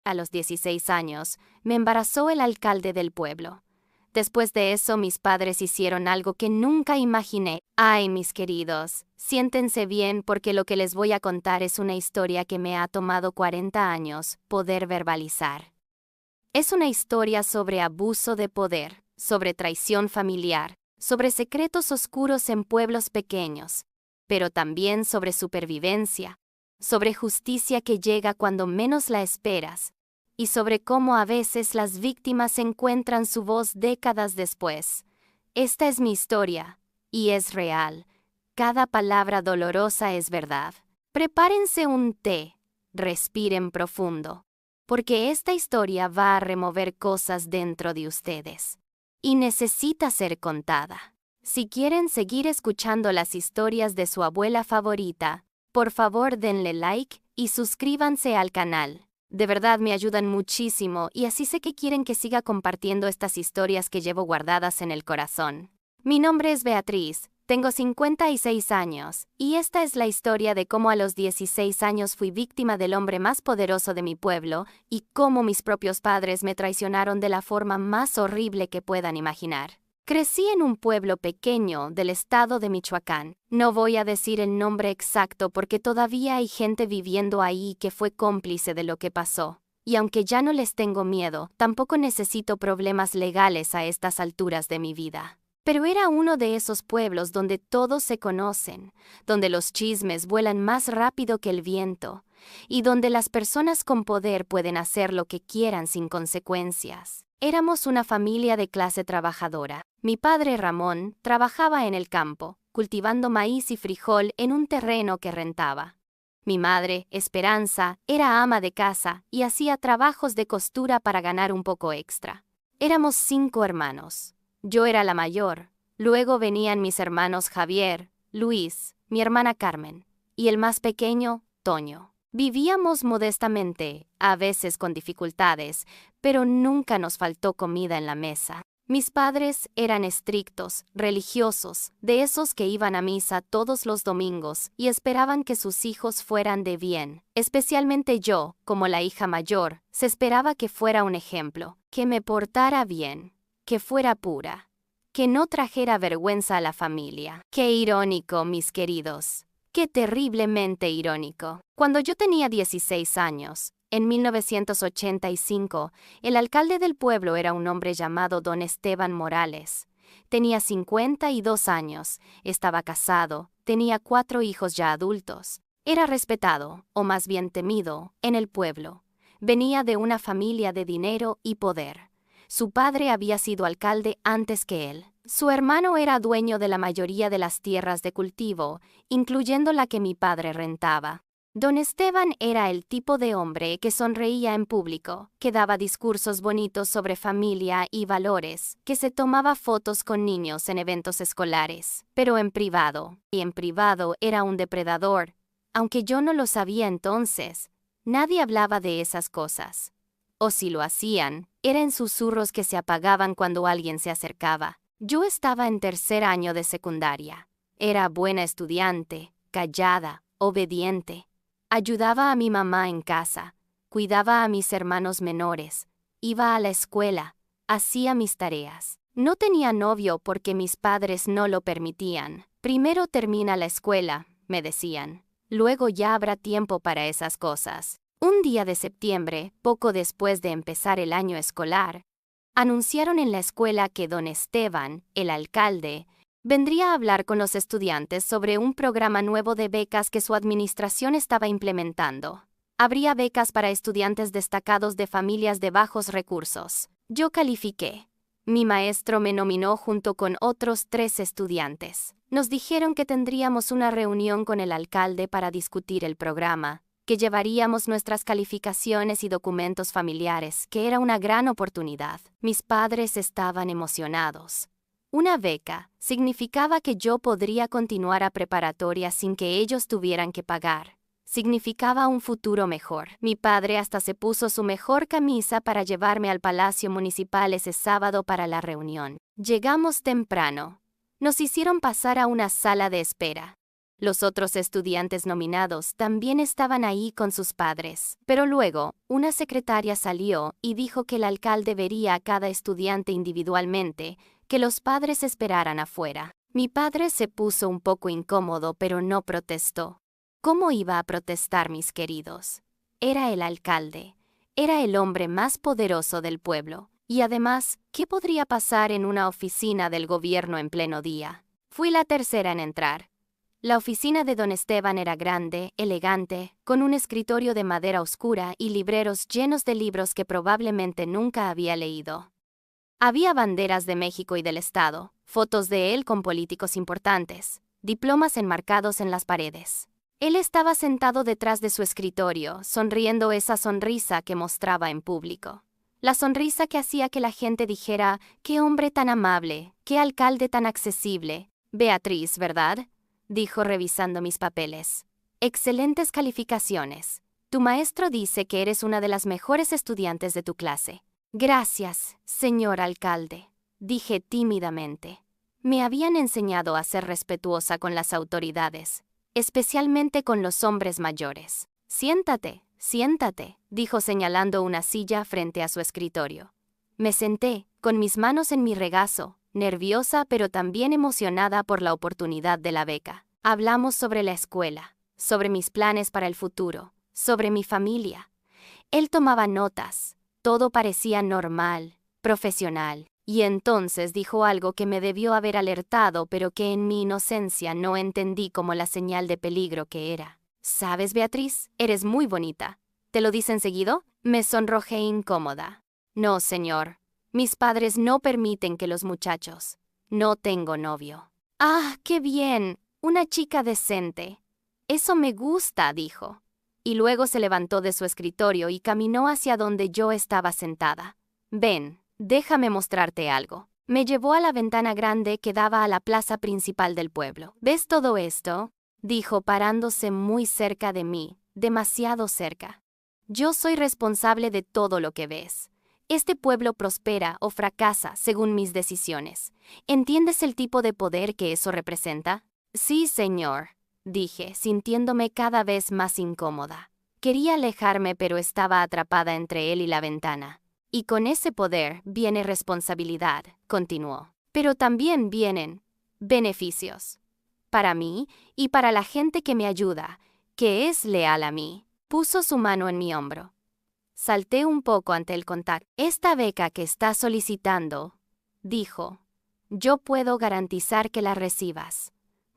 A los 16 años, me embarazó el alcalde del pueblo. Después de eso, mis padres hicieron algo que nunca imaginé. Ay, mis queridos, siéntense bien porque lo que les voy a contar es una historia que me ha tomado 40 años poder verbalizar. Es una historia sobre abuso de poder, sobre traición familiar, sobre secretos oscuros en pueblos pequeños, pero también sobre supervivencia, sobre justicia que llega cuando menos la esperas, y sobre cómo a veces las víctimas encuentran su voz décadas después. Esta es mi historia, y es real. Cada palabra dolorosa es verdad. Prepárense un té, respiren profundo, porque esta historia va a remover cosas dentro de ustedes. Y necesita ser contada. Si quieren seguir escuchando las historias de su abuela favorita, por favor denle like y suscríbanse al canal. De verdad me ayudan muchísimo y así sé que quieren que siga compartiendo estas historias que llevo guardadas en el corazón. Mi nombre es Beatriz, tengo 56 años, y esta es la historia de cómo a los 16 años fui víctima del hombre más poderoso de mi pueblo y cómo mis propios padres me traicionaron de la forma más horrible que puedan imaginar. Crecí en un pueblo pequeño del estado de Michoacán. No voy a decir el nombre exacto porque todavía hay gente viviendo ahí que fue cómplice de lo que pasó. Y aunque ya no les tengo miedo, tampoco necesito problemas legales a estas alturas de mi vida. Pero era uno de esos pueblos donde todos se conocen, donde los chismes vuelan más rápido que el viento, y donde las personas con poder pueden hacer lo que quieran sin consecuencias. Éramos una familia de clase trabajadora. Mi padre Ramón trabajaba en el campo, cultivando maíz y frijol en un terreno que rentaba. Mi madre, Esperanza, era ama de casa y hacía trabajos de costura para ganar un poco extra. Éramos 5 hermanos. Yo era la mayor. Luego venían mis hermanos Javier, Luis, mi hermana Carmen, y el más pequeño, Toño. Vivíamos modestamente, a veces con dificultades, pero nunca nos faltó comida en la mesa. Mis padres eran estrictos, religiosos, de esos que iban a misa todos los domingos y esperaban que sus hijos fueran de bien. Especialmente yo, como la hija mayor, se esperaba que fuera un ejemplo, que me portara bien, que fuera pura, que no trajera vergüenza a la familia. Qué irónico, mis queridos. Qué terriblemente irónico. Cuando yo tenía 16 años, en 1985, el alcalde del pueblo era un hombre llamado Don Esteban Morales. Tenía 52 años, estaba casado, tenía 4 hijos ya adultos. Era respetado, o más bien temido, en el pueblo. Venía de una familia de dinero y poder. Su padre había sido alcalde antes que él. Su hermano era dueño de la mayoría de las tierras de cultivo, incluyendo la que mi padre rentaba. Don Esteban era el tipo de hombre que sonreía en público, que daba discursos bonitos sobre familia y valores, que se tomaba fotos con niños en eventos escolares, pero en privado. Y en privado era un depredador. Aunque yo no lo sabía entonces, nadie hablaba de esas cosas. O si lo hacían, era en susurros que se apagaban cuando alguien se acercaba. Yo estaba en 3er año de secundaria. Era buena estudiante, callada, obediente. Ayudaba a mi mamá en casa, cuidaba a mis hermanos menores, iba a la escuela, hacía mis tareas. No tenía novio porque mis padres no lo permitían. Primero termina la escuela, me decían. Luego ya habrá tiempo para esas cosas. Un día de septiembre, poco después de empezar el año escolar, anunciaron en la escuela que don Esteban, el alcalde, vendría a hablar con los estudiantes sobre un programa nuevo de becas que su administración estaba implementando. Habría becas para estudiantes destacados de familias de bajos recursos. Yo califiqué. Mi maestro me nominó junto con otros 3 estudiantes. Nos dijeron que tendríamos una reunión con el alcalde para discutir el programa, que llevaríamos nuestras calificaciones y documentos familiares, que era una gran oportunidad. Mis padres estaban emocionados. Una beca significaba que yo podría continuar a preparatoria sin que ellos tuvieran que pagar. Significaba un futuro mejor. Mi padre hasta se puso su mejor camisa para llevarme al Palacio Municipal ese sábado para la reunión. Llegamos temprano. Nos hicieron pasar a una sala de espera. Los otros estudiantes nominados también estaban ahí con sus padres. Pero luego, una secretaria salió y dijo que el alcalde vería a cada estudiante individualmente, que los padres esperaran afuera. Mi padre se puso un poco incómodo, pero no protestó. ¿Cómo iba a protestar, mis queridos? Era el alcalde. Era el hombre más poderoso del pueblo. Y además, ¿qué podría pasar en una oficina del gobierno en pleno día? Fui la tercera en entrar. La oficina de don Esteban era grande, elegante, con un escritorio de madera oscura y libreros llenos de libros que probablemente nunca había leído. Había banderas de México y del Estado, fotos de él con políticos importantes, diplomas enmarcados en las paredes. Él estaba sentado detrás de su escritorio, sonriendo esa sonrisa que mostraba en público. La sonrisa que hacía que la gente dijera, «¡Qué hombre tan amable! ¡Qué alcalde tan accesible! Beatriz, ¿verdad?», dijo revisando mis papeles. «Excelentes calificaciones. Tu maestro dice que eres una de las mejores estudiantes de tu clase». «Gracias, señor alcalde», dije tímidamente. Me habían enseñado a ser respetuosa con las autoridades, especialmente con los hombres mayores. «Siéntate, siéntate», dijo señalando una silla frente a su escritorio. Me senté, con mis manos en mi regazo, nerviosa pero también emocionada por la oportunidad de la beca. Hablamos sobre la escuela, sobre mis planes para el futuro, sobre mi familia. Él tomaba notas. Todo parecía normal, profesional. Y entonces dijo algo que me debió haber alertado, pero que en mi inocencia no entendí como la señal de peligro que era. «¿Sabes, Beatriz? Eres muy bonita. ¿Te lo dicen seguido?» Me sonrojé incómoda. «No, señor. Mis padres no permiten que los muchachos. No tengo novio». «Ah, qué bien. Una chica decente. Eso me gusta», dijo. Y luego se levantó de su escritorio y caminó hacia donde yo estaba sentada. «Ven, déjame mostrarte algo». Me llevó a la ventana grande que daba a la plaza principal del pueblo. «¿Ves todo esto?», dijo parándose muy cerca de mí, demasiado cerca. «Yo soy responsable de todo lo que ves. Este pueblo prospera o fracasa según mis decisiones. ¿Entiendes el tipo de poder que eso representa?» «Sí, señor», dije, sintiéndome cada vez más incómoda. Quería alejarme, pero estaba atrapada entre él y la ventana. «Y con ese poder viene responsabilidad», continuó. «Pero también vienen beneficios. Para mí y para la gente que me ayuda, que es leal a mí». Puso su mano en mi hombro. Salté un poco ante el contacto. «Esta beca que estás solicitando», dijo, «yo puedo garantizar que la recibas.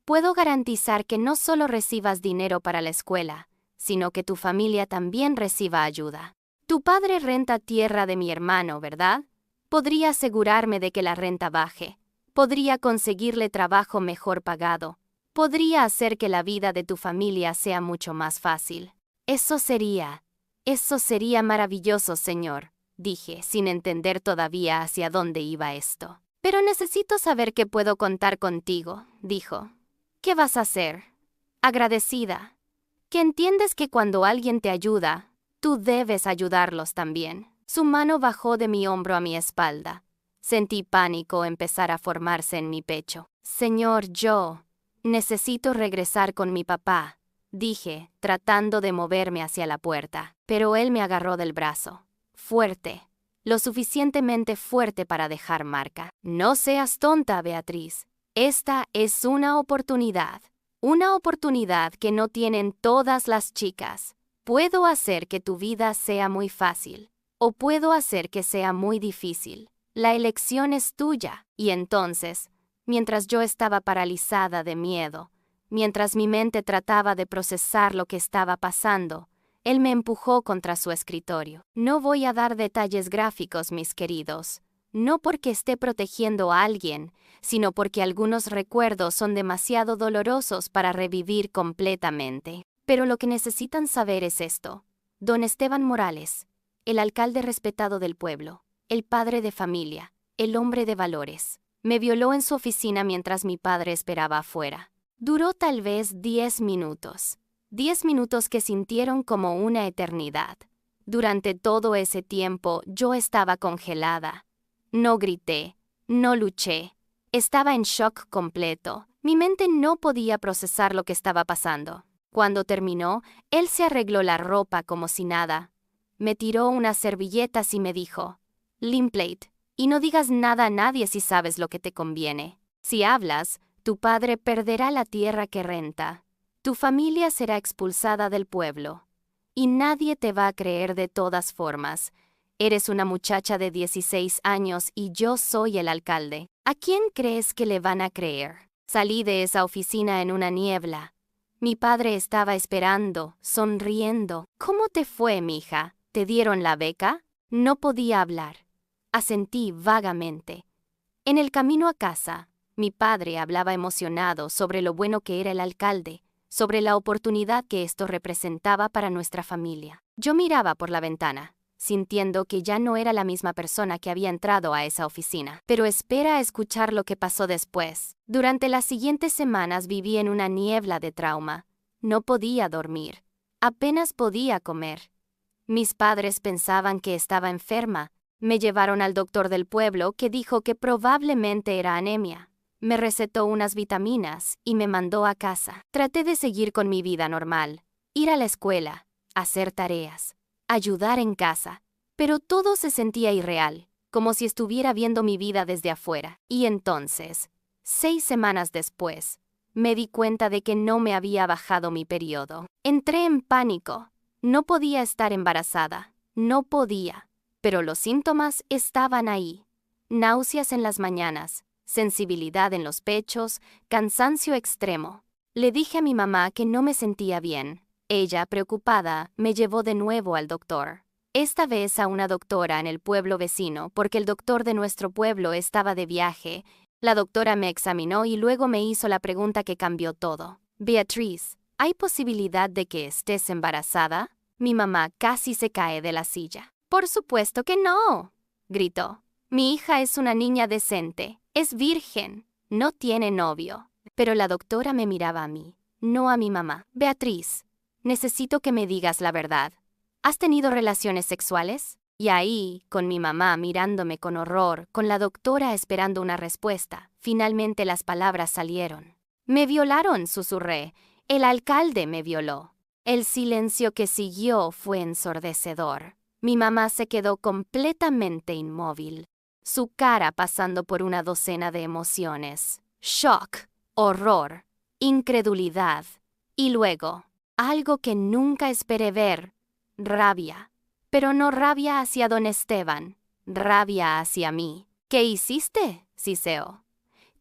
Puedo garantizar que no solo recibas dinero para la escuela, sino que tu familia también reciba ayuda. Tu padre renta tierra de mi hermano, ¿verdad? Podría asegurarme de que la renta baje. Podría conseguirle trabajo mejor pagado. Podría hacer que la vida de tu familia sea mucho más fácil». Eso sería maravilloso, señor», dije, sin entender todavía hacia dónde iba esto. «Pero necesito saber que puedo contar contigo», dijo. «¿Qué vas a hacer?» «Agradecida. Que entiendes que cuando alguien te ayuda, tú debes ayudarlos también». Su mano bajó de mi hombro a mi espalda. Sentí pánico empezar a formarse en mi pecho. «Señor, yo necesito regresar con mi papá», dije, tratando de moverme hacia la puerta. Pero él me agarró del brazo. Fuerte. Lo suficientemente fuerte para dejar marca. «No seas tonta, Beatriz. Esta es una oportunidad. Una oportunidad que no tienen todas las chicas. Puedo hacer que tu vida sea muy fácil. O puedo hacer que sea muy difícil. La elección es tuya». Y entonces, mientras yo estaba paralizada de miedo, mientras mi mente trataba de procesar lo que estaba pasando, él me empujó contra su escritorio. No voy a dar detalles gráficos, mis queridos. No porque esté protegiendo a alguien, sino porque algunos recuerdos son demasiado dolorosos para revivir completamente. Pero lo que necesitan saber es esto. Don Esteban Morales, el alcalde respetado del pueblo, el padre de familia, el hombre de valores, me violó en su oficina mientras mi padre esperaba afuera. Duró tal vez 10 minutos. 10 minutos que sintieron como una eternidad. Durante todo ese tiempo yo estaba congelada. No grité, no luché. Estaba en shock completo, Mi mente no podía procesar lo que estaba pasando. Cuando terminó, él se arregló la ropa como si nada. Me tiró unas servilletas y me dijo, Lynplate, y no digas nada a nadie si sabes lo que te conviene. Si hablas, tu padre perderá la tierra que renta. Tu familia será expulsada del pueblo. Y nadie te va a creer de todas formas. Eres una muchacha de 16 años y yo soy el alcalde. ¿A quién crees que le van a creer? Salí de esa oficina en una niebla. Mi padre estaba esperando, sonriendo. ¿Cómo te fue, mija? ¿Te dieron la beca? No podía hablar. Asentí vagamente. En el camino a casa, mi padre hablaba emocionado sobre lo bueno que era el alcalde, sobre la oportunidad que esto representaba para nuestra familia. Yo miraba por la ventana, sintiendo que ya no era la misma persona que había entrado a esa oficina. Pero espera a escuchar lo que pasó después. Durante las siguientes semanas viví en una niebla de trauma. No podía dormir. Apenas podía comer. Mis padres pensaban que estaba enferma. Me llevaron al doctor del pueblo que dijo que probablemente era anemia. Me recetó unas vitaminas y me mandó a casa. Traté de seguir con mi vida normal, ir a la escuela, hacer tareas, ayudar en casa, pero todo se sentía irreal, como si estuviera viendo mi vida desde afuera. Y entonces, 6 semanas después, me di cuenta de que no me había bajado mi periodo. Entré en pánico. No podía estar embarazada. No podía. Pero los síntomas estaban ahí. Náuseas en las mañanas, sensibilidad en los pechos, cansancio extremo. Le dije a mi mamá que no me sentía bien. Ella, preocupada, me llevó de nuevo al doctor. Esta vez a una doctora en el pueblo vecino, porque el doctor de nuestro pueblo estaba de viaje. La doctora me examinó y luego me hizo la pregunta que cambió todo. Beatriz, ¿hay posibilidad de que estés embarazada? Mi mamá casi se cae de la silla. «Por supuesto que no», gritó. «Mi hija es una niña decente, es virgen, no tiene novio». Pero la doctora me miraba a mí, no a mi mamá. «Beatriz, necesito que me digas la verdad. ¿Has tenido relaciones sexuales?» Y ahí, con mi mamá mirándome con horror, con la doctora esperando una respuesta, finalmente las palabras salieron. «Me violaron», susurré. «El alcalde me violó». El silencio que siguió fue ensordecedor. Mi mamá se quedó completamente inmóvil, su cara pasando por una docena de emociones. Shock, horror, incredulidad. Y luego, algo que nunca esperé ver, rabia. Pero no rabia hacia don Esteban, rabia hacia mí. «¿Qué hiciste?», siseó.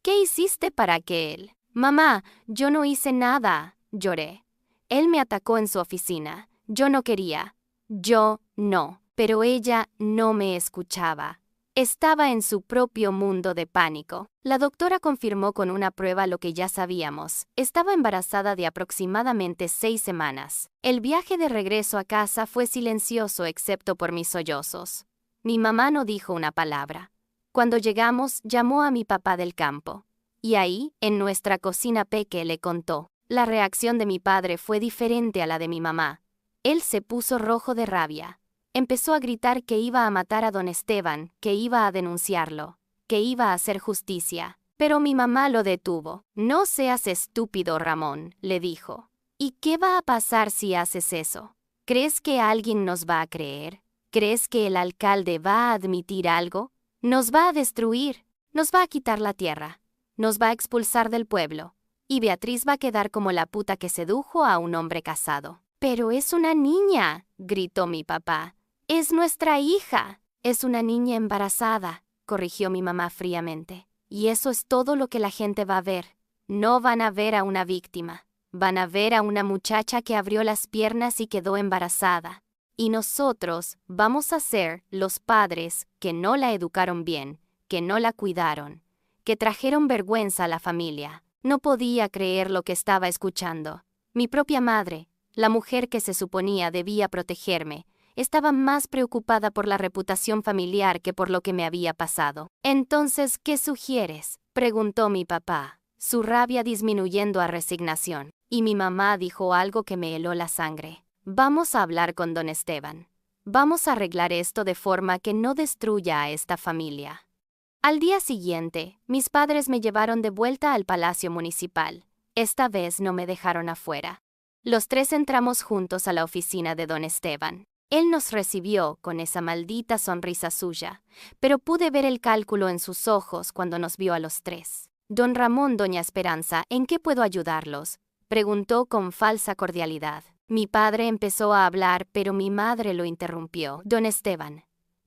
«¿Qué hiciste para que él?» «Mamá, yo no hice nada», lloré. «Él me atacó en su oficina. Yo no quería. Yo no». Pero ella no me escuchaba. Estaba en su propio mundo de pánico. La doctora confirmó con una prueba lo que ya sabíamos. Estaba embarazada de aproximadamente 6 semanas. El viaje de regreso a casa fue silencioso excepto por mis sollozos. Mi mamá no dijo una palabra. Cuando llegamos, llamó a mi papá del campo. Y ahí, en nuestra cocina Peque le contó. La reacción de mi padre fue diferente a la de mi mamá. Él se puso rojo de rabia. Empezó a gritar que iba a matar a don Esteban, que iba a denunciarlo, que iba a hacer justicia. Pero mi mamá lo detuvo. «No seas estúpido, Ramón», le dijo. «¿Y qué va a pasar si haces eso? ¿Crees que alguien nos va a creer? ¿Crees que el alcalde va a admitir algo? Nos va a destruir, nos va a quitar la tierra, nos va a expulsar del pueblo. Y Beatriz va a quedar como la puta que sedujo a un hombre casado». «Pero es una niña», gritó mi papá. «Es nuestra hija». «Es una niña embarazada», corrigió mi mamá fríamente. «Y eso es todo lo que la gente va a ver. No van a ver a una víctima. Van a ver a una muchacha que abrió las piernas y quedó embarazada. Y nosotros vamos a ser los padres que no la educaron bien, que no la cuidaron, que trajeron vergüenza a la familia». No podía creer lo que estaba escuchando. Mi propia madre, la mujer que se suponía debía protegerme, estaba más preocupada por la reputación familiar que por lo que me había pasado. «Entonces, ¿qué sugieres?», preguntó mi papá, su rabia disminuyendo a resignación. Y mi mamá dijo algo que me heló la sangre. «Vamos a hablar con don Esteban. Vamos a arreglar esto de forma que no destruya a esta familia». Al día siguiente, mis padres me llevaron de vuelta al Palacio Municipal. Esta vez no me dejaron afuera. Los tres entramos juntos a la oficina de don Esteban. Él nos recibió con esa maldita sonrisa suya, pero pude ver el cálculo en sus ojos cuando nos vio a los tres. Don Ramón, doña Esperanza, ¿en qué puedo ayudarlos?, preguntó con falsa cordialidad. Mi padre empezó a hablar, pero mi madre lo interrumpió. Don Esteban,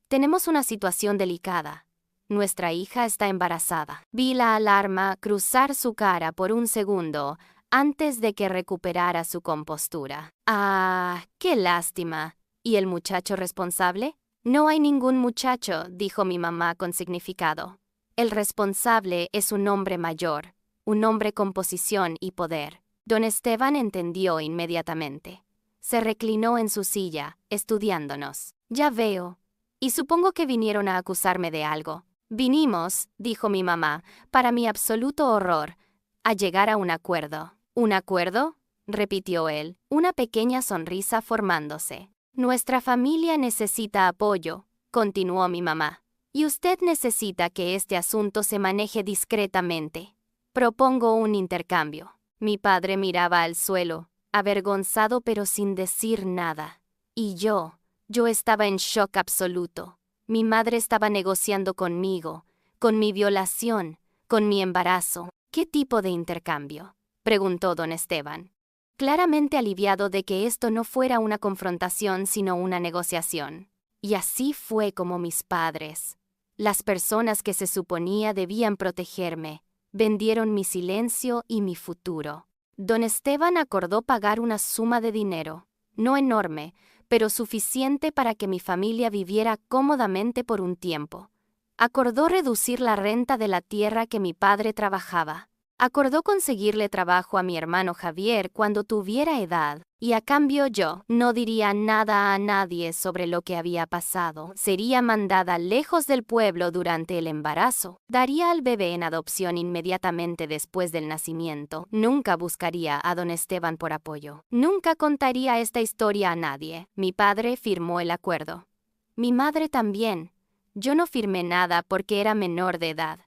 tenemos una situación delicada. Nuestra hija está embarazada. Vi la alarma cruzar su cara por un segundo antes de que recuperara su compostura. ¡Ah, qué lástima! ¿Y el muchacho responsable? No hay ningún muchacho, dijo mi mamá con significado. El responsable es un hombre mayor, un hombre con posición y poder. Don Esteban entendió inmediatamente. Se reclinó en su silla, estudiándonos. Ya veo. Y supongo que vinieron a acusarme de algo. Vinimos, dijo mi mamá, para mi absoluto horror, a llegar a un acuerdo. ¿Un acuerdo?, repitió él, una pequeña sonrisa formándose. Nuestra familia necesita apoyo, continuó mi mamá, y usted necesita que este asunto se maneje discretamente. Propongo un intercambio. Mi padre miraba al suelo, avergonzado pero sin decir nada. Y yo estaba en shock absoluto. Mi madre estaba negociando conmigo, con mi violación, con mi embarazo. ¿Qué tipo de intercambio?, preguntó don Esteban, claramente aliviado de que esto no fuera una confrontación sino una negociación. Y así fue como mis padres, las personas que se suponía debían protegerme, vendieron mi silencio y mi futuro. Don Esteban acordó pagar una suma de dinero, no enorme, pero suficiente para que mi familia viviera cómodamente por un tiempo. Acordó reducir la renta de la tierra que mi padre trabajaba. Acordó conseguirle trabajo a mi hermano Javier cuando tuviera edad, y a cambio yo no diría nada a nadie sobre lo que había pasado. Sería mandada lejos del pueblo durante el embarazo. Daría al bebé en adopción inmediatamente después del nacimiento. Nunca buscaría a don Esteban por apoyo. Nunca contaría esta historia a nadie. Mi padre firmó el acuerdo. Mi madre también. Yo no firmé nada porque era menor de edad.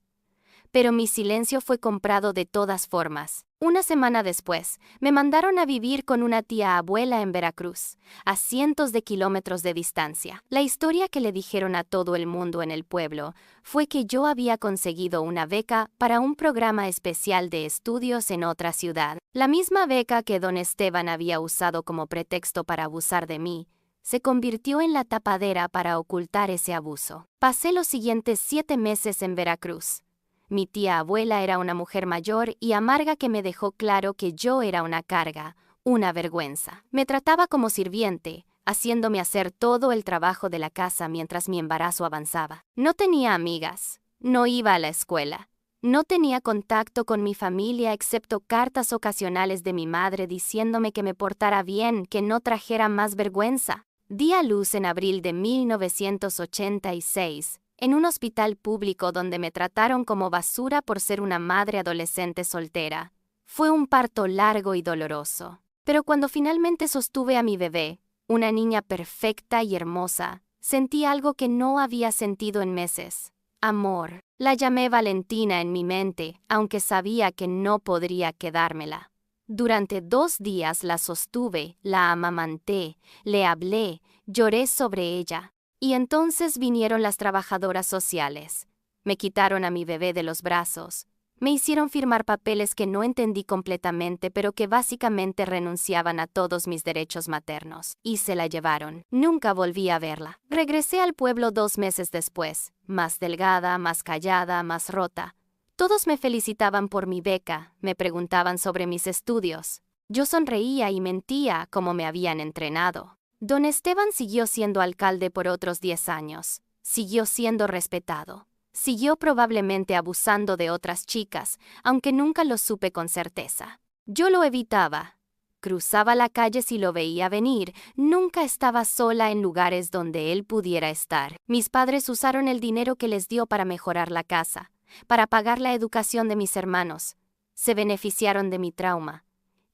Pero mi silencio fue comprado de todas formas. Una semana después, me mandaron a vivir con una tía abuela en Veracruz, a cientos de kilómetros de distancia. La historia que le dijeron a todo el mundo en el pueblo fue que yo había conseguido una beca para un programa especial de estudios en otra ciudad. La misma beca que don Esteban había usado como pretexto para abusar de mí, se convirtió en la tapadera para ocultar ese abuso. Pasé los siguientes 7 meses en Veracruz. Mi tía abuela era una mujer mayor y amarga que me dejó claro que yo era una carga, una vergüenza. Me trataba como sirviente, haciéndome hacer todo el trabajo de la casa mientras mi embarazo avanzaba. No tenía amigas, no iba a la escuela, no tenía contacto con mi familia excepto cartas ocasionales de mi madre diciéndome que me portara bien, que no trajera más vergüenza. Di a luz en abril de 1986. En un hospital público donde me trataron como basura por ser una madre adolescente soltera. Fue un parto largo y doloroso. Pero cuando finalmente sostuve a mi bebé, una niña perfecta y hermosa, sentí algo que no había sentido en meses. Amor. La llamé Valentina en mi mente, aunque sabía que no podría quedármela. Durante 2 días la sostuve, la amamanté, le hablé, lloré sobre ella. Y entonces vinieron las trabajadoras sociales. Me quitaron a mi bebé de los brazos. Me hicieron firmar papeles que no entendí completamente, pero que básicamente renunciaban a todos mis derechos maternos. Y se la llevaron. Nunca volví a verla. Regresé al pueblo 2 meses después, más delgada, más callada, más rota. Todos me felicitaban por mi beca, me preguntaban sobre mis estudios. Yo sonreía y mentía como me habían entrenado. Don Esteban siguió siendo alcalde por otros 10 años, siguió siendo respetado, siguió probablemente abusando de otras chicas, aunque nunca lo supe con certeza. Yo lo evitaba. Cruzaba la calle si lo veía venir, nunca estaba sola en lugares donde él pudiera estar. Mis padres usaron el dinero que les dio para mejorar la casa, para pagar la educación de mis hermanos. Se beneficiaron de mi trauma.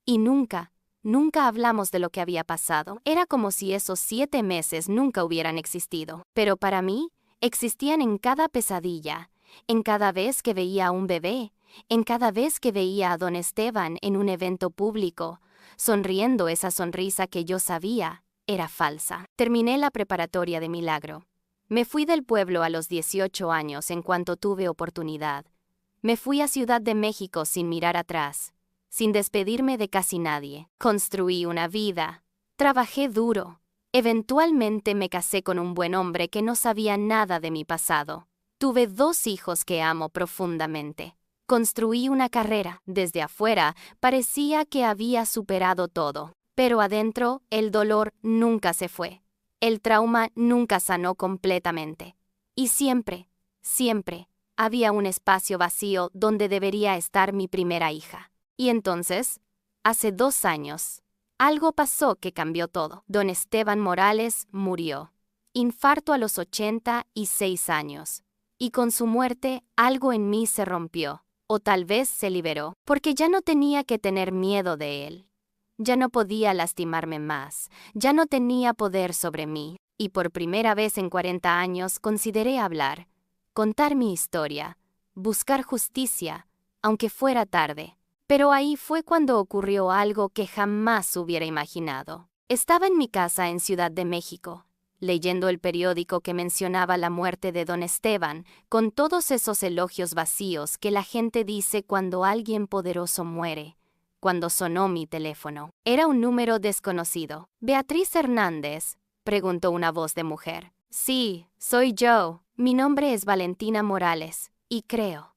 Y nunca hablamos de lo que había pasado. Era como si esos 7 meses nunca hubieran existido. Pero para mí, existían en cada pesadilla, en cada vez que veía a un bebé, en cada vez que veía a don Esteban en un evento público, sonriendo esa sonrisa que yo sabía era falsa. Terminé la preparatoria de milagro. Me fui del pueblo a los 18 años en cuanto tuve oportunidad. Me fui a Ciudad de México sin mirar atrás, sin despedirme de casi nadie. Construí una vida. Trabajé duro. Eventualmente me casé con un buen hombre que no sabía nada de mi pasado. Tuve 2 hijos que amo profundamente. Construí una carrera. Desde afuera parecía que había superado todo. Pero adentro el dolor nunca se fue. El trauma nunca sanó completamente. Y siempre, siempre, había un espacio vacío donde debería estar mi primera hija. Y entonces, hace 2 años, algo pasó que cambió todo. Don Esteban Morales murió. Infarto a los 86 años. Y con su muerte, algo en mí se rompió. O tal vez se liberó, porque ya no tenía que tener miedo de él. Ya no podía lastimarme más. Ya no tenía poder sobre mí. Y por primera vez en 40 años consideré hablar, contar mi historia, buscar justicia, aunque fuera tarde. Pero ahí fue cuando ocurrió algo que jamás hubiera imaginado. Estaba en mi casa en Ciudad de México, leyendo el periódico que mencionaba la muerte de don Esteban, con todos esos elogios vacíos que la gente dice cuando alguien poderoso muere. Cuando sonó mi teléfono. Era un número desconocido. «¿Beatriz Hernández?», preguntó una voz de mujer. «Sí, soy yo. Mi nombre es Valentina Morales, y creo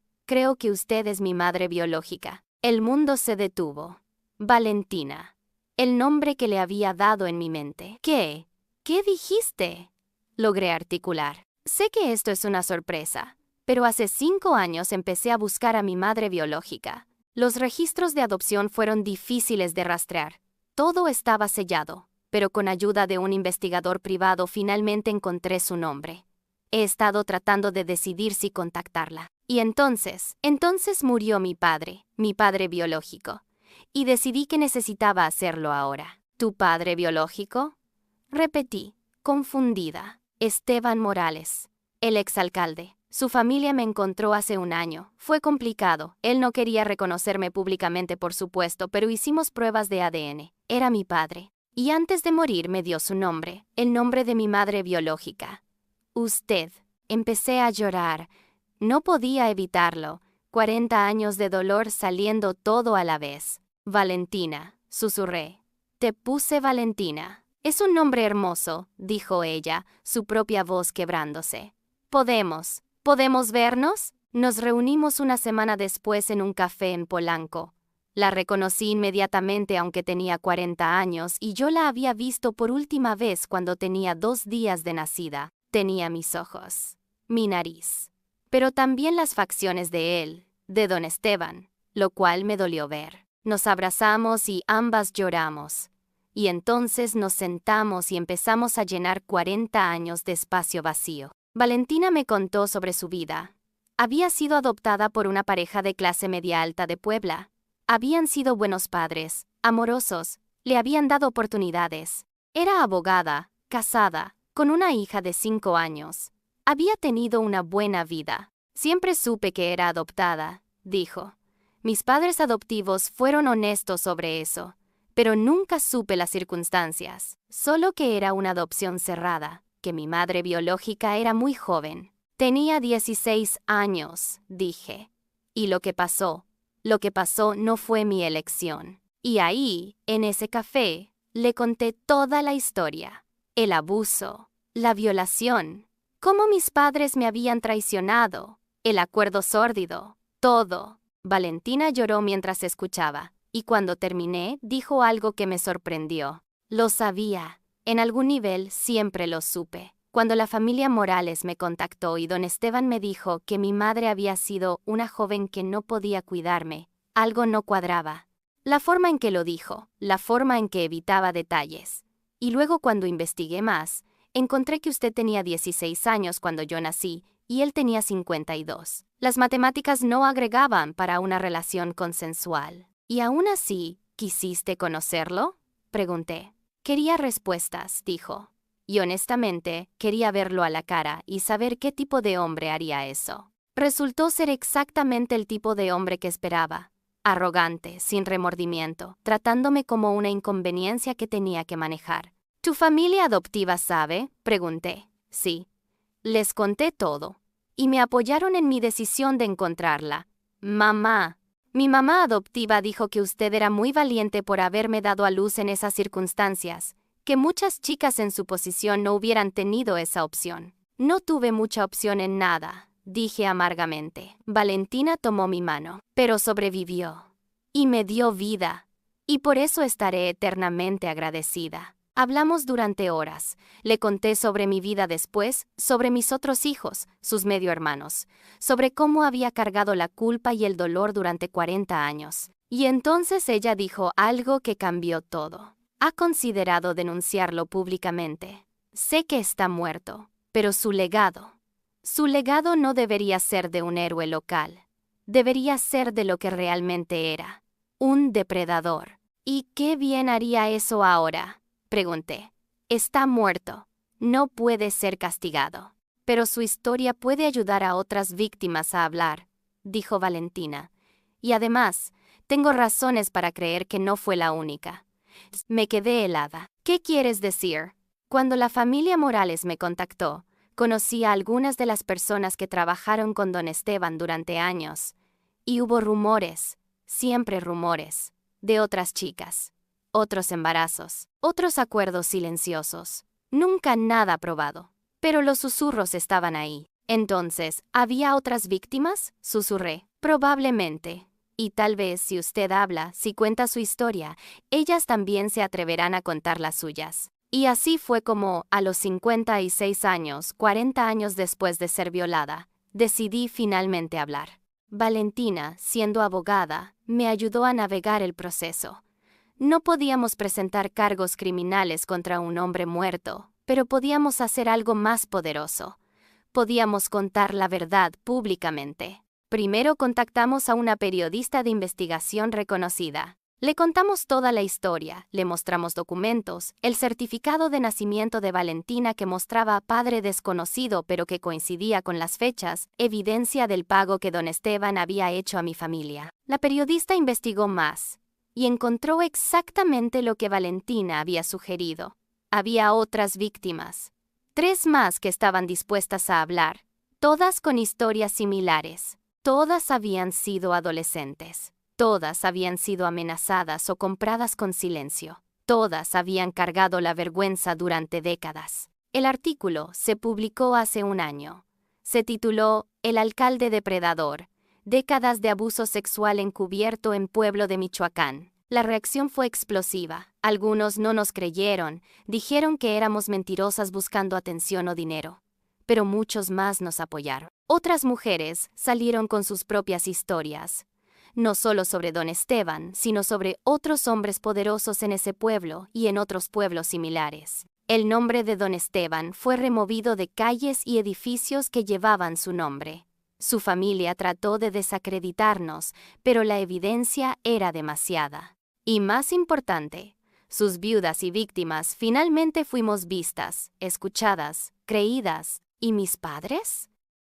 que usted es mi madre biológica». El mundo se detuvo. Valentina. El nombre que le había dado en mi mente. ¿Qué? ¿Qué dijiste?, logré articular. Sé que esto es una sorpresa, pero hace 5 años empecé a buscar a mi madre biológica. Los registros de adopción fueron difíciles de rastrear. Todo estaba sellado, pero con ayuda de un investigador privado finalmente encontré su nombre. He estado tratando de decidir si contactarla. Y entonces murió mi padre biológico, y decidí que necesitaba hacerlo ahora. ¿Tu padre biológico?, repetí, confundida. Esteban Morales, el exalcalde. Su familia me encontró hace 1 año. Fue complicado. Él no quería reconocerme públicamente, por supuesto, pero hicimos pruebas de ADN. Era mi padre. Y antes de morir me dio su nombre, el nombre de mi madre biológica. Usted. Empecé a llorar. No podía evitarlo. 40 años de dolor saliendo todo a la vez. Valentina, susurré. Te puse Valentina. Es un nombre hermoso, dijo ella, su propia voz quebrándose. ¿Podemos vernos? Nos reunimos una semana después en un café en Polanco. La reconocí inmediatamente aunque tenía 40 años y yo la había visto por última vez cuando tenía 2 días de nacida. Tenía mis ojos, mi nariz, pero también las facciones de él, de don Esteban, lo cual me dolió ver. Nos abrazamos y ambas lloramos. Y entonces nos sentamos y empezamos a llenar 40 años de espacio vacío. Valentina me contó sobre su vida. Había sido adoptada por una pareja de clase media alta de Puebla. Habían sido buenos padres, amorosos, le habían dado oportunidades. Era abogada, casada, con una hija de 5 años. Había tenido una buena vida. Siempre supe que era adoptada, dijo. Mis padres adoptivos fueron honestos sobre eso, pero nunca supe las circunstancias. Solo que era una adopción cerrada, que mi madre biológica era muy joven. Tenía 16 años, dije. Y lo que pasó no fue mi elección. Y ahí, en ese café, le conté toda la historia. El abuso, la violación, cómo mis padres me habían traicionado, el acuerdo sórdido, todo. Valentina lloró mientras escuchaba, y cuando terminé, dijo algo que me sorprendió. Lo sabía. En algún nivel siempre lo supe. Cuando la familia Morales me contactó y don Esteban me dijo que mi madre había sido una joven que no podía cuidarme, algo no cuadraba. La forma en que lo dijo, la forma en que evitaba detalles. Y luego cuando investigué más, encontré que usted tenía 16 años cuando yo nací y él tenía 52. Las matemáticas no agregaban para una relación consensual. ¿Y aún así, quisiste conocerlo?, pregunté. Quería respuestas, dijo. Y honestamente, quería verlo a la cara y saber qué tipo de hombre haría eso. Resultó ser exactamente el tipo de hombre que esperaba. Arrogante, sin remordimiento, tratándome como una inconveniencia que tenía que manejar. ¿Tu familia adoptiva sabe?, pregunté. Sí. Les conté todo. Y me apoyaron en mi decisión de encontrarla. Mamá. Mi mamá adoptiva dijo que usted era muy valiente por haberme dado a luz en esas circunstancias, que muchas chicas en su posición no hubieran tenido esa opción. No tuve mucha opción en nada, dije amargamente. Valentina tomó mi mano, pero sobrevivió. Y me dio vida. Y por eso estaré eternamente agradecida. Hablamos durante horas. Le conté sobre mi vida después, sobre mis otros hijos, sus medio hermanos, sobre cómo había cargado la culpa y el dolor durante 40 años. Y entonces ella dijo algo que cambió todo. Ha considerado denunciarlo públicamente. Sé que está muerto, pero su legado no debería ser de un héroe local. Debería ser de lo que realmente era. Un depredador. ¿Y qué bien haría eso ahora?, pregunté. Está muerto. No puede ser castigado. Pero su historia puede ayudar a otras víctimas a hablar, dijo Valentina. Y además, tengo razones para creer que no fue la única. Me quedé helada. ¿Qué quieres decir? Cuando la familia Morales me contactó, conocí a algunas de las personas que trabajaron con don Esteban durante años. Y hubo rumores, siempre rumores, de otras chicas. Otros embarazos, otros acuerdos silenciosos. Nunca nada probado. Pero los susurros estaban ahí. Entonces, ¿había otras víctimas?, susurré. Probablemente. Y tal vez si usted habla, si cuenta su historia, ellas también se atreverán a contar las suyas. Y así fue como, a los 56 años, 40 años después de ser violada, decidí finalmente hablar. Valentina, siendo abogada, me ayudó a navegar el proceso. No podíamos presentar cargos criminales contra un hombre muerto, pero podíamos hacer algo más poderoso. Podíamos contar la verdad públicamente. Primero contactamos a una periodista de investigación reconocida. Le contamos toda la historia, le mostramos documentos, el certificado de nacimiento de Valentina que mostraba padre desconocido pero que coincidía con las fechas, evidencia del pago que don Esteban había hecho a mi familia. La periodista investigó más y encontró exactamente lo que Valentina había sugerido. Había otras víctimas. 3 más que estaban dispuestas a hablar, todas con historias similares. Todas habían sido adolescentes. Todas habían sido amenazadas o compradas con silencio. Todas habían cargado la vergüenza durante décadas. El artículo se publicó hace un año. Se tituló El alcalde depredador. Décadas de abuso sexual encubierto en pueblo de Michoacán. La reacción fue explosiva. Algunos no nos creyeron, dijeron que éramos mentirosas buscando atención o dinero. Pero muchos más nos apoyaron. Otras mujeres salieron con sus propias historias. No solo sobre don Esteban, sino sobre otros hombres poderosos en ese pueblo y en otros pueblos similares. El nombre de don Esteban fue removido de calles y edificios que llevaban su nombre. Su familia trató de desacreditarnos, pero la evidencia era demasiada. Y más importante, sus viudas y víctimas finalmente fuimos vistas, escuchadas, creídas. ¿Y mis padres?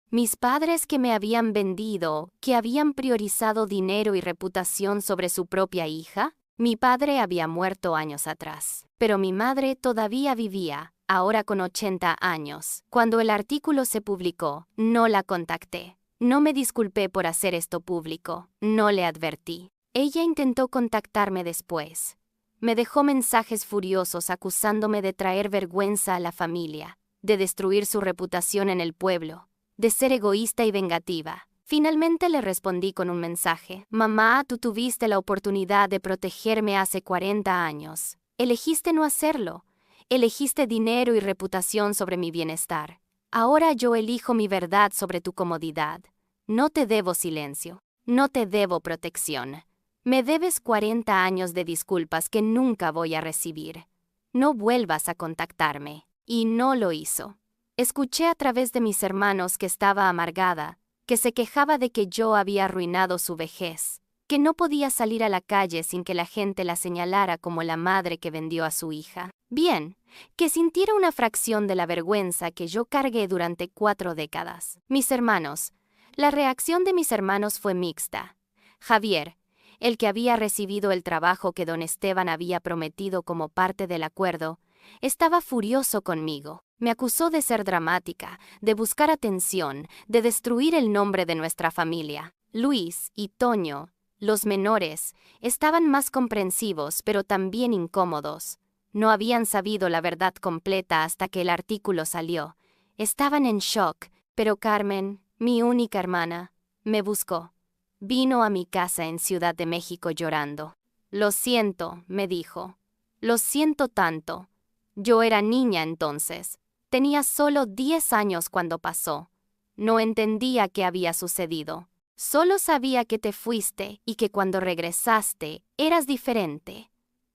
Mis padres que me habían vendido, que habían priorizado dinero y reputación sobre su propia hija. Mi padre había muerto años atrás, pero mi madre todavía vivía, ahora con 80 años. Cuando el artículo se publicó, no la contacté. No me disculpé por hacer esto público, no le advertí. Ella intentó contactarme después. Me dejó mensajes furiosos acusándome de traer vergüenza a la familia, de destruir su reputación en el pueblo, de ser egoísta y vengativa. Finalmente le respondí con un mensaje. Mamá, tú tuviste la oportunidad de protegerme hace 40 años. Elegiste no hacerlo. Elegiste dinero y reputación sobre mi bienestar. Ahora yo elijo mi verdad sobre tu comodidad. No te debo silencio. No te debo protección. Me debes 40 años de disculpas que nunca voy a recibir. No vuelvas a contactarme. Y no lo hizo. Escuché a través de mis hermanos que estaba amargada, que se quejaba de que yo había arruinado su vejez, que no podía salir a la calle sin que la gente la señalara como la madre que vendió a su hija. Bien, que sintiera una fracción de la vergüenza que yo cargué durante 4 décadas. Mis hermanos, La reacción de mis hermanos fue mixta. Javier, el que había recibido el trabajo que don Esteban había prometido como parte del acuerdo, estaba furioso conmigo. Me acusó de ser dramática, de buscar atención, de destruir el nombre de nuestra familia. Luis y Toño, los menores, estaban más comprensivos pero también incómodos. No habían sabido la verdad completa hasta que el artículo salió. Estaban en shock, pero Carmen, mi única hermana, me buscó. Vino a mi casa en Ciudad de México llorando. Lo siento, me dijo. Lo siento tanto. Yo era niña entonces. Tenía solo 10 años cuando pasó. No entendía qué había sucedido. Solo sabía que te fuiste y que cuando regresaste eras diferente.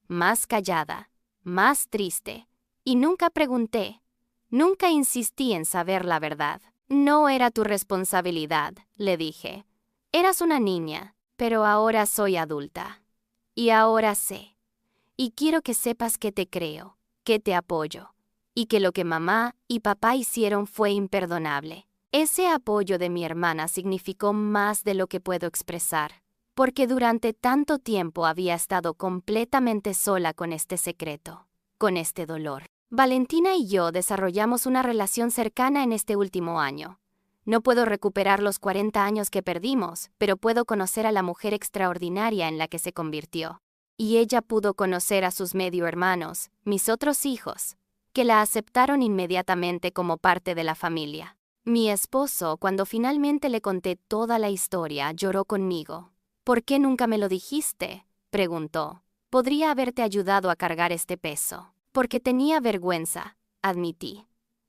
Más callada, más triste. Y nunca pregunté. Nunca insistí en saber la verdad. No era tu responsabilidad, le dije. Eras una niña, pero ahora soy adulta. Y ahora sé. Y quiero que sepas que te creo, que te apoyo. Y que lo que mamá y papá hicieron fue imperdonable. Ese apoyo de mi hermana significó más de lo que puedo expresar, porque durante tanto tiempo había estado completamente sola con este secreto, con este dolor. Valentina y yo desarrollamos una relación cercana en este último año. No puedo recuperar los 40 años que perdimos, pero puedo conocer a la mujer extraordinaria en la que se convirtió. Y ella pudo conocer a sus medio hermanos, mis otros hijos, que la aceptaron inmediatamente como parte de la familia. Mi esposo, cuando finalmente le conté toda la historia, lloró conmigo. ¿Por qué nunca me lo dijiste?, preguntó. Podría haberte ayudado a cargar este peso. Porque tenía vergüenza, admití.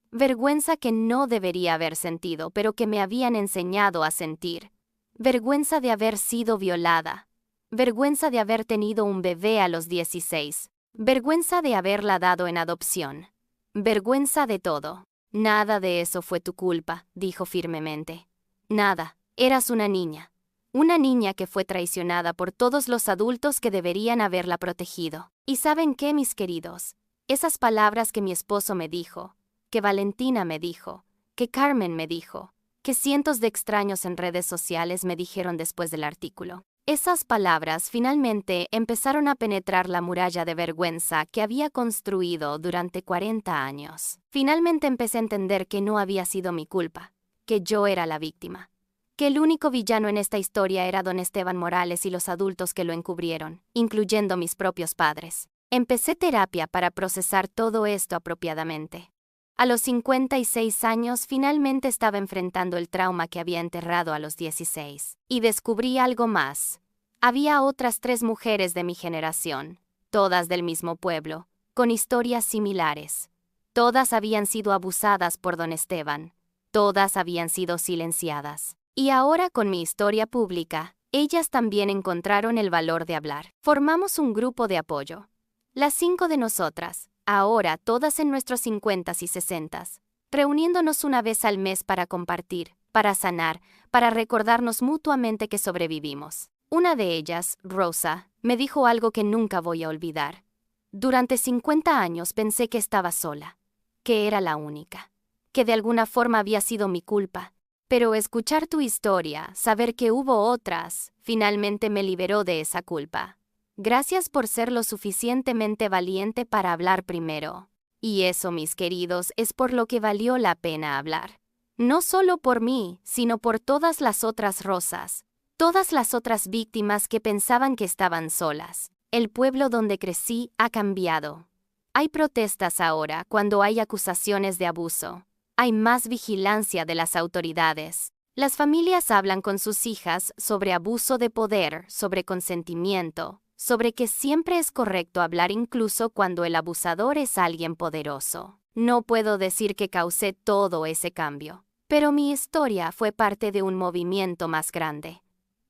Vergüenza que no debería haber sentido, pero que me habían enseñado a sentir. Vergüenza de haber sido violada. Vergüenza de haber tenido un bebé a los 16. Vergüenza de haberla dado en adopción. Vergüenza de todo. Nada de eso fue tu culpa, dijo firmemente. Nada, eras una niña. Una niña que fue traicionada por todos los adultos que deberían haberla protegido. ¿Y saben qué, mis queridos? Esas palabras que mi esposo me dijo, que Valentina me dijo, que Carmen me dijo, que cientos de extraños en redes sociales me dijeron después del artículo. Esas palabras finalmente empezaron a penetrar la muralla de vergüenza que había construido durante 40 años. Finalmente empecé a entender que no había sido mi culpa, que yo era la víctima, que el único villano en esta historia era don Esteban Morales y los adultos que lo encubrieron, incluyendo mis propios padres. Empecé terapia para procesar todo esto apropiadamente. A los 56 años finalmente estaba enfrentando el trauma que había enterrado a los 16. Y descubrí algo más. Había otras 3 mujeres de mi generación, todas del mismo pueblo, con historias similares. Todas habían sido abusadas por don Esteban. Todas habían sido silenciadas. Y ahora con mi historia pública, ellas también encontraron el valor de hablar. Formamos un grupo de apoyo. Las 5 de nosotras, ahora todas en nuestros 50s y 60s, reuniéndonos una vez al mes para compartir, para sanar, para recordarnos mutuamente que sobrevivimos. Una de ellas, Rosa, me dijo algo que nunca voy a olvidar. Durante 50 años pensé que estaba sola, que era la única, que de alguna forma había sido mi culpa. Pero escuchar tu historia, saber que hubo otras, finalmente me liberó de esa culpa. Gracias por ser lo suficientemente valiente para hablar primero. Y eso, mis queridos, es por lo que valió la pena hablar. No solo por mí, sino por todas las otras Rosas, todas las otras víctimas que pensaban que estaban solas. El pueblo donde crecí ha cambiado. Hay protestas ahora cuando hay acusaciones de abuso. Hay más vigilancia de las autoridades. Las familias hablan con sus hijas sobre abuso de poder, sobre consentimiento, sobre que siempre es correcto hablar incluso cuando el abusador es alguien poderoso. No puedo decir que causé todo ese cambio, pero mi historia fue parte de un movimiento más grande.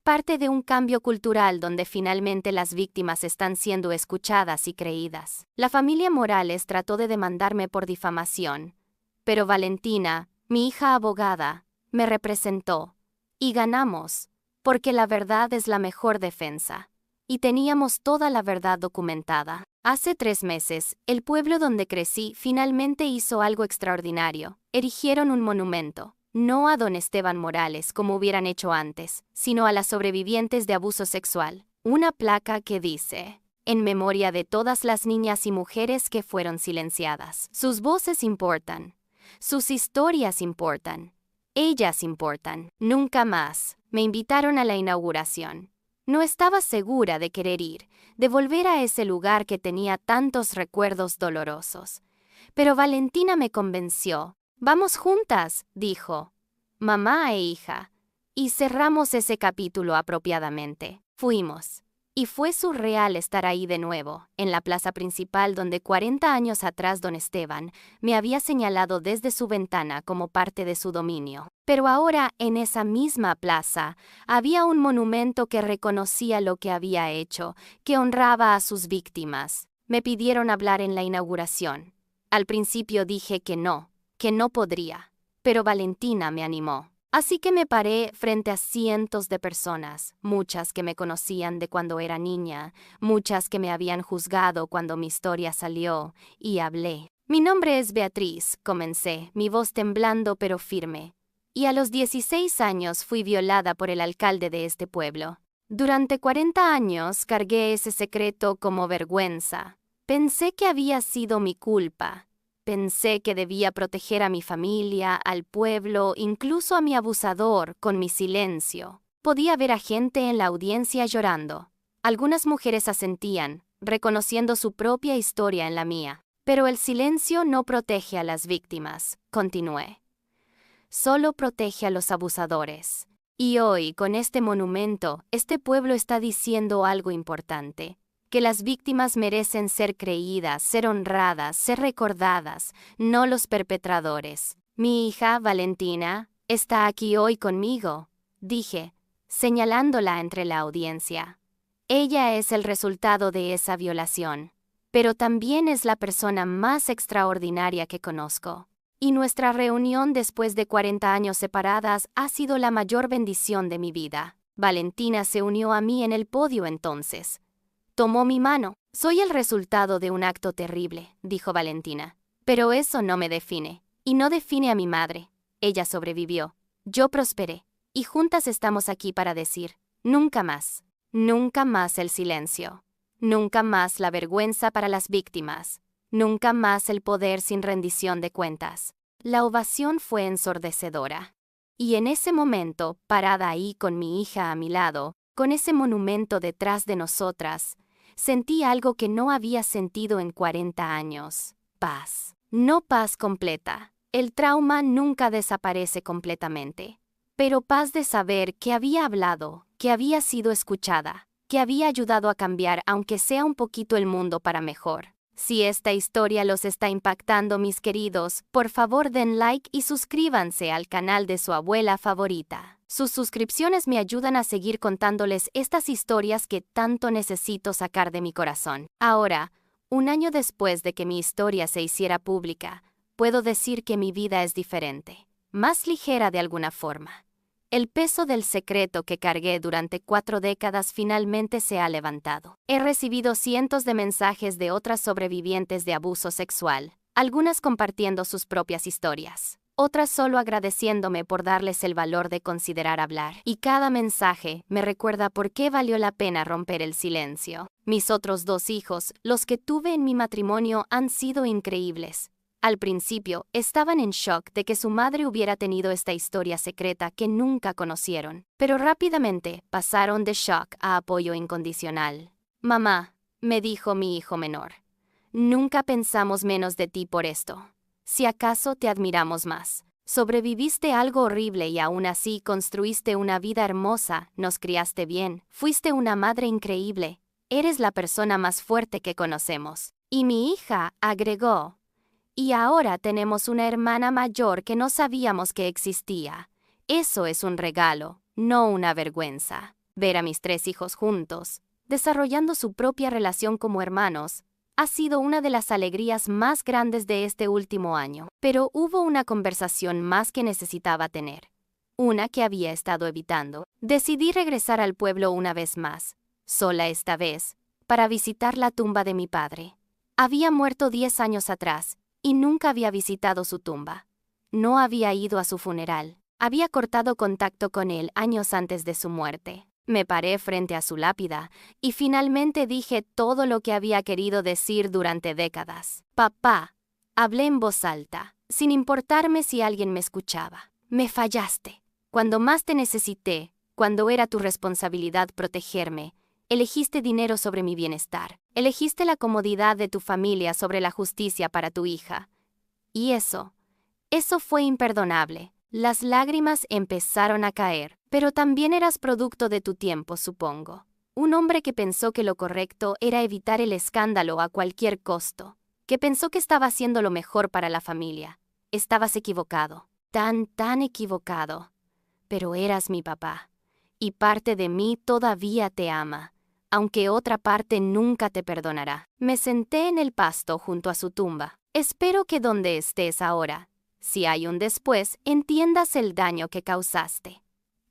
Parte de un cambio cultural donde finalmente las víctimas están siendo escuchadas y creídas. La familia Morales trató de demandarme por difamación, pero Valentina, mi hija abogada, me representó. Y ganamos, porque la verdad es la mejor defensa. Y teníamos toda la verdad documentada. Hace 3 meses, el pueblo donde crecí finalmente hizo algo extraordinario. Erigieron un monumento. no a don Esteban Morales como hubieran hecho antes, sino a las sobrevivientes de abuso sexual. Una placa que dice: en memoria de todas las niñas y mujeres que fueron silenciadas. Sus voces importan. Sus historias importan. Ellas importan. Nunca más. Me invitaron a la inauguración. No estaba segura de querer ir, de volver a ese lugar que tenía tantos recuerdos dolorosos. Pero Valentina me convenció. Vamos juntas, dijo. Mamá e hija. Y cerramos ese capítulo apropiadamente. Fuimos. Y fue surreal estar ahí de nuevo, en la plaza principal donde 40 años atrás don Esteban me había señalado desde su ventana como parte de su dominio. Pero ahora, en esa misma plaza, había un monumento que reconocía lo que había hecho, que honraba a sus víctimas. Me pidieron hablar en la inauguración. Al principio dije que no podría, pero Valentina me animó. Así que me paré frente a cientos de personas, muchas que me conocían de cuando era niña, muchas que me habían juzgado cuando mi historia salió, y hablé. Mi nombre es Beatriz, comencé, mi voz temblando pero firme. Y a los 16 años fui violada por el alcalde de este pueblo. Durante 40 años cargué ese secreto como vergüenza. Pensé que había sido mi culpa. Pensé que debía proteger a mi familia, al pueblo, incluso a mi abusador, con mi silencio. Podía ver a gente en la audiencia llorando. Algunas mujeres asentían, reconociendo su propia historia en la mía. Pero el silencio no protege a las víctimas, continué. Solo protege a los abusadores. Y hoy, con este monumento, este pueblo está diciendo algo importante. Que las víctimas merecen ser creídas, ser honradas, ser recordadas, no los perpetradores. Mi hija, Valentina, está aquí hoy conmigo, dije, señalándola entre la audiencia. Ella es el resultado de esa violación, pero también es la persona más extraordinaria que conozco. Y nuestra reunión después de 40 años separadas ha sido la mayor bendición de mi vida. Valentina se unió a mí en el podio entonces. Tomó mi mano. Soy el resultado de un acto terrible, dijo Valentina. Pero eso no me define. Y no define a mi madre. Ella sobrevivió. Yo prosperé. Y juntas estamos aquí para decir, nunca más. Nunca más el silencio. Nunca más la vergüenza para las víctimas. Nunca más el poder sin rendición de cuentas. La ovación fue ensordecedora. Y en ese momento, parada ahí con mi hija a mi lado, con ese monumento detrás de nosotras, sentí algo que no había sentido en 40 años. Paz. No paz completa. El trauma nunca desaparece completamente. Pero paz de saber que había hablado, que había sido escuchada, que había ayudado a cambiar aunque sea un poquito el mundo para mejor. Si esta historia los está impactando, mis queridos, por favor den like y suscríbanse al canal de su abuela favorita. Sus suscripciones me ayudan a seguir contándoles estas historias que tanto necesito sacar de mi corazón. Ahora, un año después de que mi historia se hiciera pública, puedo decir que mi vida es diferente, más ligera de alguna forma. El peso del secreto que cargué durante 4 décadas finalmente se ha levantado. He recibido cientos de mensajes de otras sobrevivientes de abuso sexual, algunas compartiendo sus propias historias, otras solo agradeciéndome por darles el valor de considerar hablar. Y cada mensaje me recuerda por qué valió la pena romper el silencio. Mis otros 2 hijos, los que tuve en mi matrimonio, han sido increíbles. Al principio, estaban en shock de que su madre hubiera tenido esta historia secreta que nunca conocieron, pero rápidamente pasaron de shock a apoyo incondicional. Mamá, me dijo mi hijo menor, nunca pensamos menos de ti por esto. Si acaso te admiramos más. Sobreviviste algo horrible y aún así construiste una vida hermosa, nos criaste bien, fuiste una madre increíble, eres la persona más fuerte que conocemos. Y mi hija agregó, y ahora tenemos una hermana mayor que no sabíamos que existía. Eso es un regalo, no una vergüenza. Ver a mis 3 hijos juntos, desarrollando su propia relación como hermanos, ha sido una de las alegrías más grandes de este último año. Pero hubo una conversación más que necesitaba tener. Una que había estado evitando. Decidí regresar al pueblo una vez más, sola esta vez, para visitar la tumba de mi padre. Había muerto 10 años atrás, y nunca había visitado su tumba. No había ido a su funeral. Había cortado contacto con él años antes de su muerte. Me paré frente a su lápida y finalmente dije todo lo que había querido decir durante décadas. Papá, hablé en voz alta, sin importarme si alguien me escuchaba. Me fallaste. Cuando más te necesité, cuando era tu responsabilidad protegerme, elegiste dinero sobre mi bienestar. Elegiste la comodidad de tu familia sobre la justicia para tu hija. Y eso fue imperdonable. Las lágrimas empezaron a caer, pero también eras producto de tu tiempo, supongo. Un hombre que pensó que lo correcto era evitar el escándalo a cualquier costo, que pensó que estaba haciendo lo mejor para la familia. Estabas equivocado, tan equivocado. Pero eras mi papá, y parte de mí todavía te ama, aunque otra parte nunca te perdonará. Me senté en el pasto junto a su tumba. Espero que donde estés ahora, si hay un después, entiendas el daño que causaste.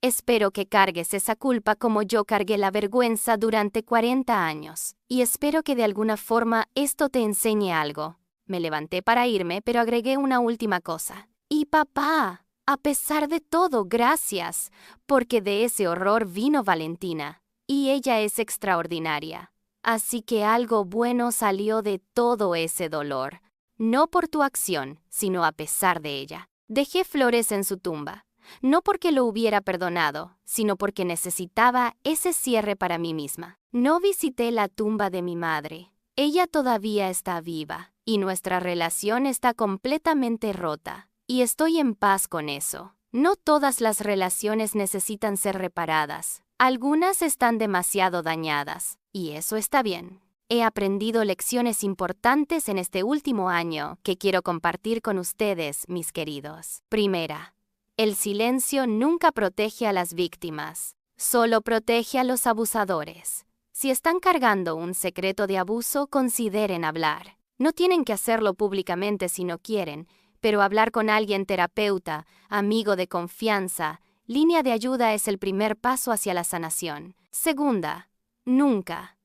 Espero que cargues esa culpa como yo cargué la vergüenza durante 40 años. Y espero que de alguna forma esto te enseñe algo. Me levanté para irme, pero agregué una última cosa. Y papá, a pesar de todo, gracias, porque de ese horror vino Valentina. Y ella es extraordinaria. Así que algo bueno salió de todo ese dolor. No por tu acción, sino a pesar de ella. Dejé flores en su tumba, no porque lo hubiera perdonado, sino porque necesitaba ese cierre para mí misma. No visité la tumba de mi madre. Ella todavía está viva, y nuestra relación está completamente rota. Y estoy en paz con eso. No todas las relaciones necesitan ser reparadas. Algunas están demasiado dañadas, y eso está bien. He aprendido lecciones importantes en este último año que quiero compartir con ustedes, mis queridos. Primera, el silencio nunca protege a las víctimas, solo protege a los abusadores. Si están cargando un secreto de abuso, consideren hablar. No tienen que hacerlo públicamente si no quieren, pero hablar con alguien terapeuta, amigo de confianza, línea de ayuda es el primer paso hacia la sanación. Segunda, nunca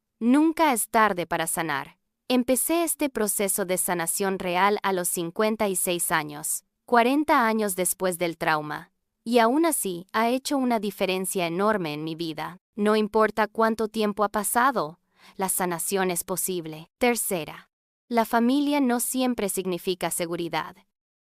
es tarde para sanar. Empecé este proceso de sanación real a los 56 años, 40 años después del trauma. Y aún así, ha hecho una diferencia enorme en mi vida. No importa cuánto tiempo ha pasado, la sanación es posible. Tercera, la familia no siempre significa seguridad.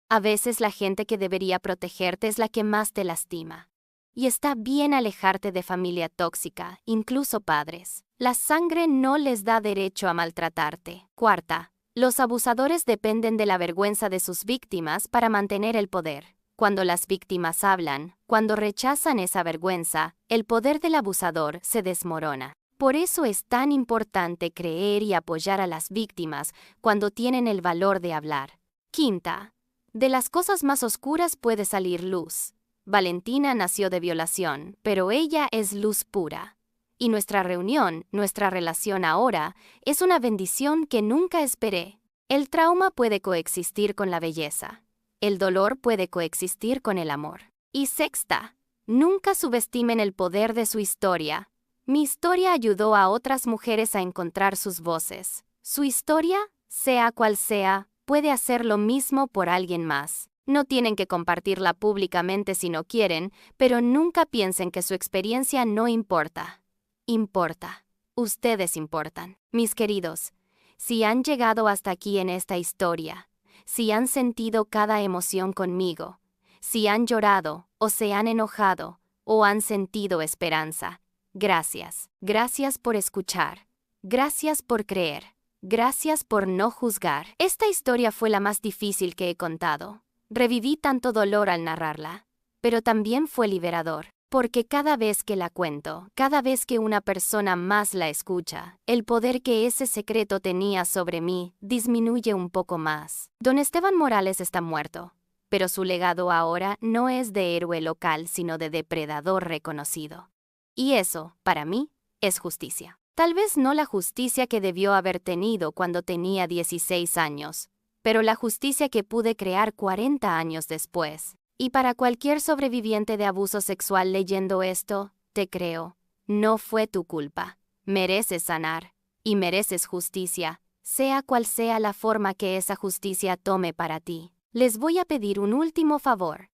A veces la gente que debería protegerte es la que más te lastima. Y está bien alejarte de familia tóxica, incluso padres. La sangre no les da derecho a maltratarte. Cuarta, los abusadores dependen de la vergüenza de sus víctimas para mantener el poder. Cuando las víctimas hablan, cuando rechazan esa vergüenza, el poder del abusador se desmorona. Por eso es tan importante creer y apoyar a las víctimas cuando tienen el valor de hablar. Quinta, de las cosas más oscuras puede salir luz. Valentina nació de violación, pero ella es luz pura. Y nuestra reunión, nuestra relación ahora, es una bendición que nunca esperé. El trauma puede coexistir con la belleza. El dolor puede coexistir con el amor. Y sexta, nunca subestimen el poder de su historia. Mi historia ayudó a otras mujeres a encontrar sus voces. Su historia, sea cual sea, puede hacer lo mismo por alguien más. No tienen que compartirla públicamente si no quieren, pero nunca piensen que su experiencia no importa. Importa. Ustedes importan. Mis queridos, si han llegado hasta aquí en esta historia, si han sentido cada emoción conmigo, si han llorado, o se han enojado, o han sentido esperanza, gracias. Gracias por escuchar. Gracias por creer. Gracias por no juzgar. Esta historia fue la más difícil que he contado. Reviví tanto dolor al narrarla, pero también fue liberador, porque cada vez que la cuento, cada vez que una persona más la escucha, el poder que ese secreto tenía sobre mí disminuye un poco más. Don Esteban Morales está muerto, pero su legado ahora no es de héroe local, sino de depredador reconocido. Y eso, para mí, es justicia. Tal vez no la justicia que debió haber tenido cuando tenía 16 años, pero la justicia que pude crear 40 años después. Y para cualquier sobreviviente de abuso sexual leyendo esto, te creo, no fue tu culpa. Mereces sanar, y mereces justicia, sea cual sea la forma que esa justicia tome para ti. Les voy a pedir un último favor.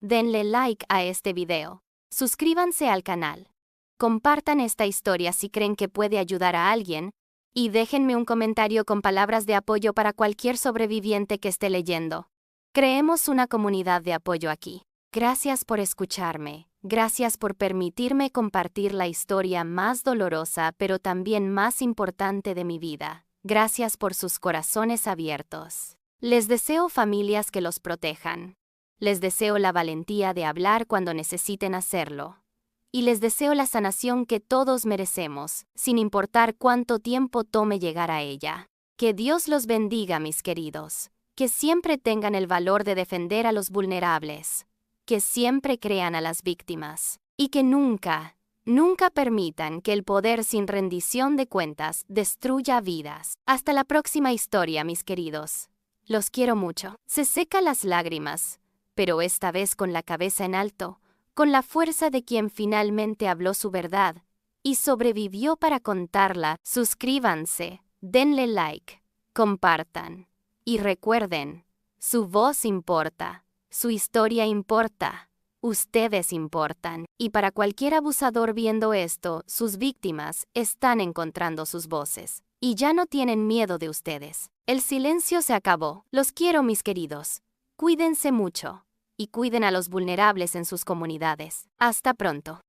denle like a este video. Suscríbanse al canal. Compartan esta historia si creen que puede ayudar a alguien, y déjenme un comentario con palabras de apoyo para cualquier sobreviviente que esté leyendo. Creemos una comunidad de apoyo aquí. Gracias por escucharme. Gracias por permitirme compartir la historia más dolorosa pero también más importante de mi vida. Gracias por sus corazones abiertos. Les deseo familias que los protejan. Les deseo la valentía de hablar cuando necesiten hacerlo. Y les deseo la sanación que todos merecemos, sin importar cuánto tiempo tome llegar a ella. Que Dios los bendiga, mis queridos. Que siempre tengan el valor de defender a los vulnerables. Que siempre crean a las víctimas. Y que nunca permitan que el poder sin rendición de cuentas destruya vidas. Hasta la próxima historia, mis queridos. Los quiero mucho. Se seca las lágrimas, pero esta vez con la cabeza en alto, con la fuerza de quien finalmente habló su verdad y sobrevivió para contarla. Suscríbanse, denle like, compartan. Y recuerden, su voz importa, su historia importa, ustedes importan. Y para cualquier abusador viendo esto, sus víctimas están encontrando sus voces. Y ya no tienen miedo de ustedes. El silencio se acabó. Los quiero, mis queridos. Cuídense mucho. Y cuiden a los vulnerables en sus comunidades. Hasta pronto.